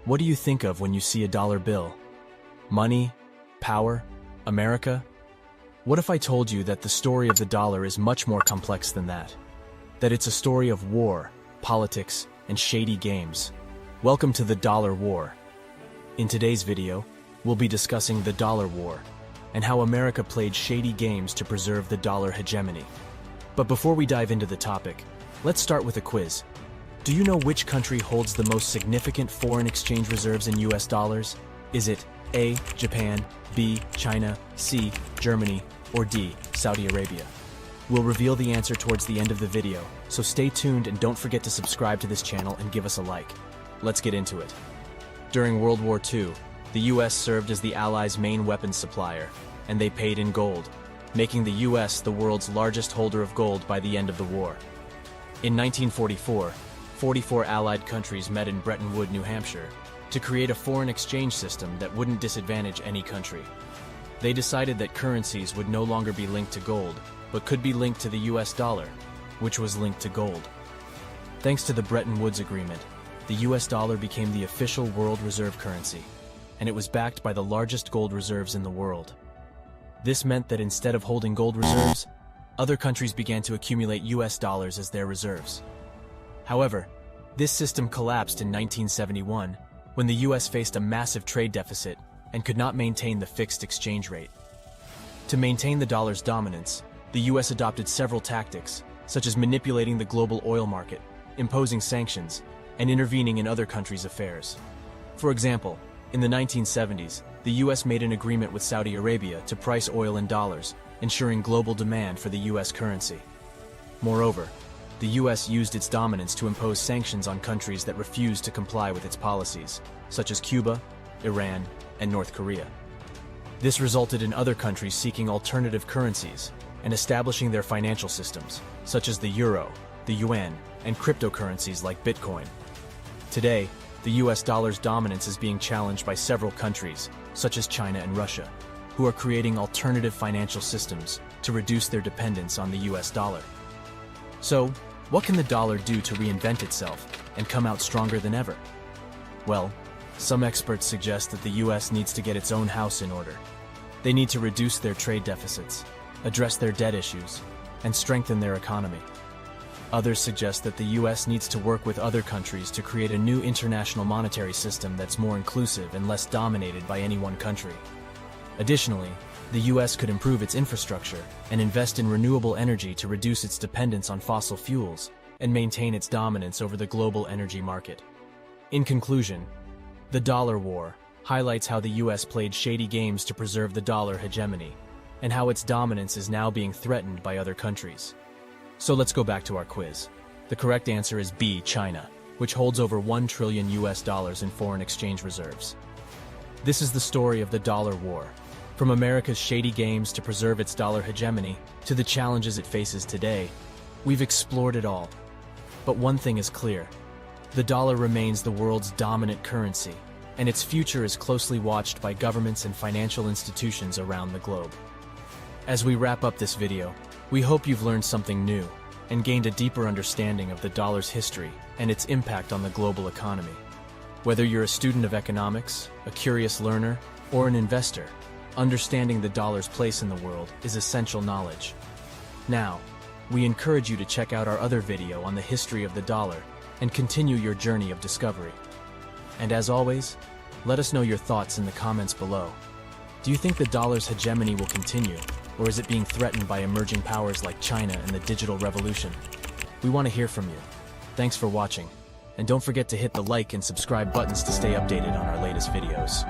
What do you think of when you see a dollar bill? Money? Power? America? What if I told you that the story of the dollar is much more complex than that? That it's a story of war, politics, and shady games. Welcome to the Dollar War. In today's video, we'll be discussing the Dollar War and how America played shady games to preserve the dollar hegemony. But before we dive into the topic, let's start with a quiz. Do you know which country holds the most significant foreign exchange reserves in US dollars? Is it A, Japan, B, China, C, Germany, or D, Saudi Arabia? We'll reveal the answer towards the end of the video, so stay tuned and don't forget to subscribe to this channel and give us a like. Let's get into it. During World War II, the US served as the Allies' main weapons supplier, and they paid in gold, making the US the world's largest holder of gold by the end of the war. In 1944, 44 Allied countries met in Bretton Woods, New Hampshire, to create a foreign exchange system that wouldn't disadvantage any country. They decided that currencies would no longer be linked to gold, but could be linked to the US dollar, which was linked to gold. Thanks to the Bretton Woods Agreement, the US dollar became the official world reserve currency, and it was backed by the largest gold reserves in the world. This meant that instead of holding gold reserves, other countries began to accumulate US dollars as their reserves. However, this system collapsed in 1971 when the US faced a massive trade deficit and could not maintain the fixed exchange rate. To maintain the dollar's dominance, the US adopted several tactics, such as manipulating the global oil market, imposing sanctions, and intervening in other countries' affairs. For example, in the 1970s, the US made an agreement with Saudi Arabia to price oil in dollars, ensuring global demand for the US currency. Moreover, the US used its dominance to impose sanctions on countries that refused to comply with its policies, such as Cuba, Iran, and North Korea. This resulted in other countries seeking alternative currencies and establishing their financial systems, such as the euro, the yuan, and cryptocurrencies like Bitcoin. Today, the US dollar's dominance is being challenged by several countries, such as China and Russia, who are creating alternative financial systems to reduce their dependence on the US dollar. So, what can the dollar do to reinvent itself and come out stronger than ever? Well, some experts suggest that the US needs to get its own house in order. They need to reduce their trade deficits, address their debt issues, and strengthen their economy. Others suggest that the US needs to work with other countries to create a new international monetary system that's more inclusive and less dominated by any one country. Additionally, the US could improve its infrastructure and invest in renewable energy to reduce its dependence on fossil fuels and maintain its dominance over the global energy market. In conclusion, the Dollar War highlights how the US played shady games to preserve the dollar hegemony and how its dominance is now being threatened by other countries. So let's go back to our quiz. The correct answer is B, China, which holds over $1 trillion in foreign exchange reserves. This is the story of the Dollar War. From America's shady games to preserve its dollar hegemony to the challenges it faces today, we've explored it all. But one thing is clear. The dollar remains the world's dominant currency, and its future is closely watched by governments and financial institutions around the globe. As we wrap up this video, we hope you've learned something new and gained a deeper understanding of the dollar's history and its impact on the global economy. Whether you're a student of economics, a curious learner, or an investor, understanding the dollar's place in the world is essential knowledge. Now, we encourage you to check out our other video on the history of the dollar and continue your journey of discovery. And as always, let us know your thoughts in the comments below. Do you think the dollar's hegemony will continue, or is it being threatened by emerging powers like China and the digital revolution? We want to hear from you. Thanks for watching, and don't forget to hit the like and subscribe buttons to stay updated on our latest videos.